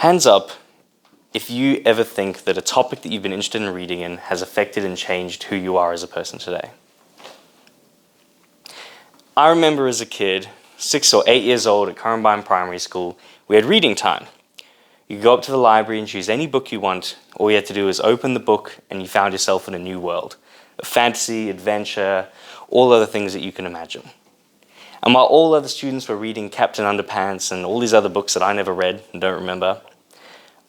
Hands up if you ever think that a topic that you've been interested in reading in has affected and changed who you are as a person today. I remember as a kid, 6 or 8 years old at Currumbine Primary School, we had reading time. You could go up to the library and choose any book you want. All you had to do was open the book and you found yourself in a new world. Of fantasy, adventure, all other things that you can imagine. And while all other students were reading Captain Underpants and all these other books that I never read and don't remember,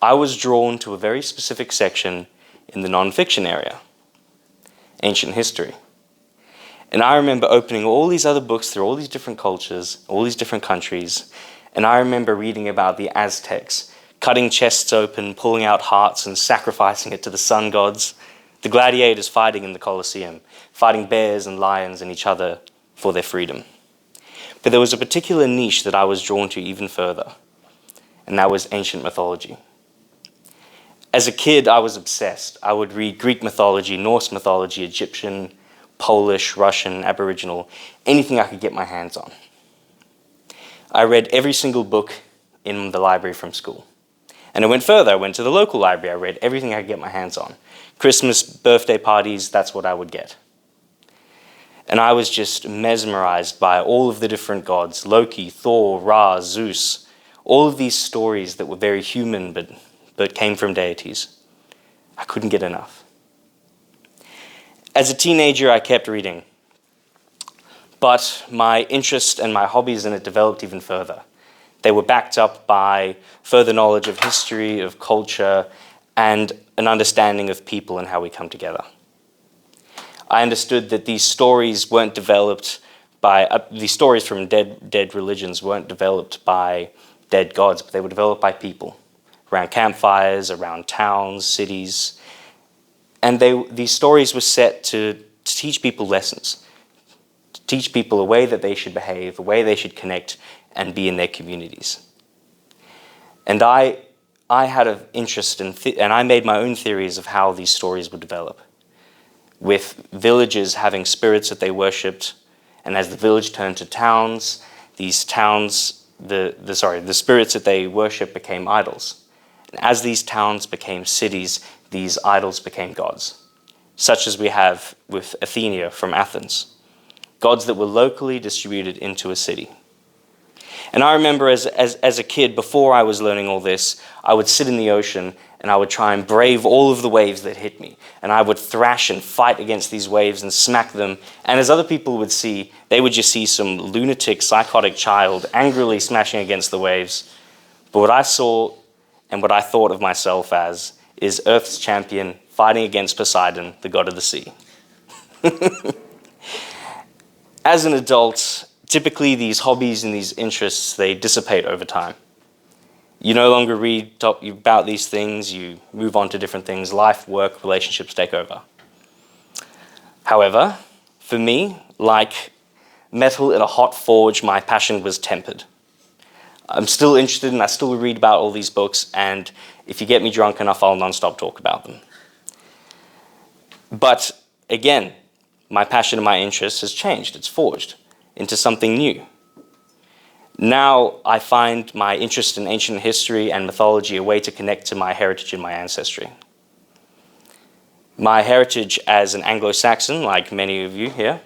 I was drawn to a very specific section in the non-fiction area, ancient history. And I remember opening all these other books through all these different cultures, all these different countries, and I remember reading about the Aztecs, cutting chests open, pulling out hearts and sacrificing it to the sun gods, the gladiators fighting in the Colosseum, fighting bears and lions and each other for their freedom. But there was a particular niche that I was drawn to even further, and that was ancient mythology. As a kid, I was obsessed. I would read Greek mythology, Norse mythology, Egyptian, Polish, Russian, Aboriginal, anything I could get my hands on. I read every single book in the library from school. And I went further. I went to the local library. I read everything I could get my hands on. Christmas, birthday parties, that's what I would get. And I was just mesmerized by all of the different gods, Loki, Thor, Ra, Zeus, all of these stories that were very human but came from deities. I couldn't get enough. As a teenager, I kept reading, but my interest and my hobbies in it developed even further. They were backed up by further knowledge of history, of culture, and an understanding of people and how we come together. I understood that these stories weren't developed by, these stories from dead religions weren't developed by dead gods, but they were developed by people, around campfires, around towns, cities. And these stories were set to teach people lessons, to teach people a way that they should behave, a way they should connect and be in their communities. And I had an interest in, and I made my own theories of how these stories would develop, with villages having spirits that they worshipped, and as the village turned to towns, these towns, the spirits that they worshipped became idols. And as these towns became cities, these idols became gods, such as we have with Athena from Athens, gods that were locally distributed into a city. And I remember as a kid, before I was learning all this, I would sit in the ocean and I would try and brave all of the waves that hit me. And I would thrash and fight against these waves and smack them. And as other people would see, they would just see some lunatic, psychotic child angrily smashing against the waves. But what I saw and what I thought of myself as is Earth's champion fighting against Poseidon, the god of the sea. As an adult, typically these hobbies and these interests, they dissipate over time. You no longer read about these things, you move on to different things. Life, work, relationships take over. However, for me, like metal in a hot forge, my passion was tempered. I'm still interested and I still read about all these books, and if you get me drunk enough, I'll non-stop talk about them. But again, my passion and my interest has changed. It's forged into something new. Now I find my interest in ancient history and mythology a way to connect to my heritage and my ancestry. My heritage as an Anglo-Saxon, like many of you here,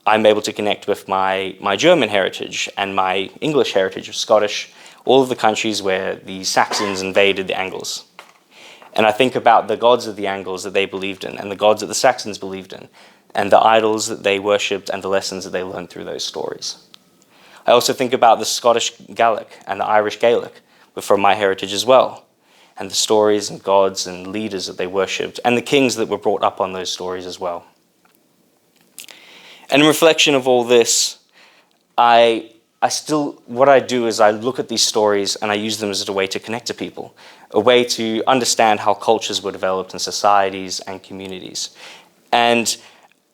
I'm able to connect with my German heritage and my English heritage of Scottish, all of the countries where the Saxons invaded the Angles. And I think about the gods of the Angles that they believed in, and the gods that the Saxons believed in, and the idols that they worshipped and the lessons that they learned through those stories. I also think about the Scottish Gaelic and the Irish Gaelic, from my heritage as well, and the stories and gods and leaders that they worshipped, and the kings that were brought up on those stories as well. And in reflection of all this, what I do is I look at these stories and I use them as a way to connect to people, a way to understand how cultures were developed in societies and communities. And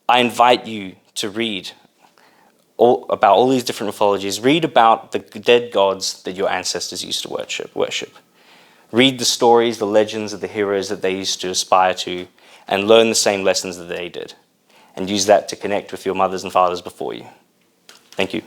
I invite you to read about all these different mythologies. Read about the dead gods that your ancestors used to worship. Read the stories, the legends of the heroes that they used to aspire to, and learn the same lessons that they did. And use that to connect with your mothers and fathers before you. Thank you.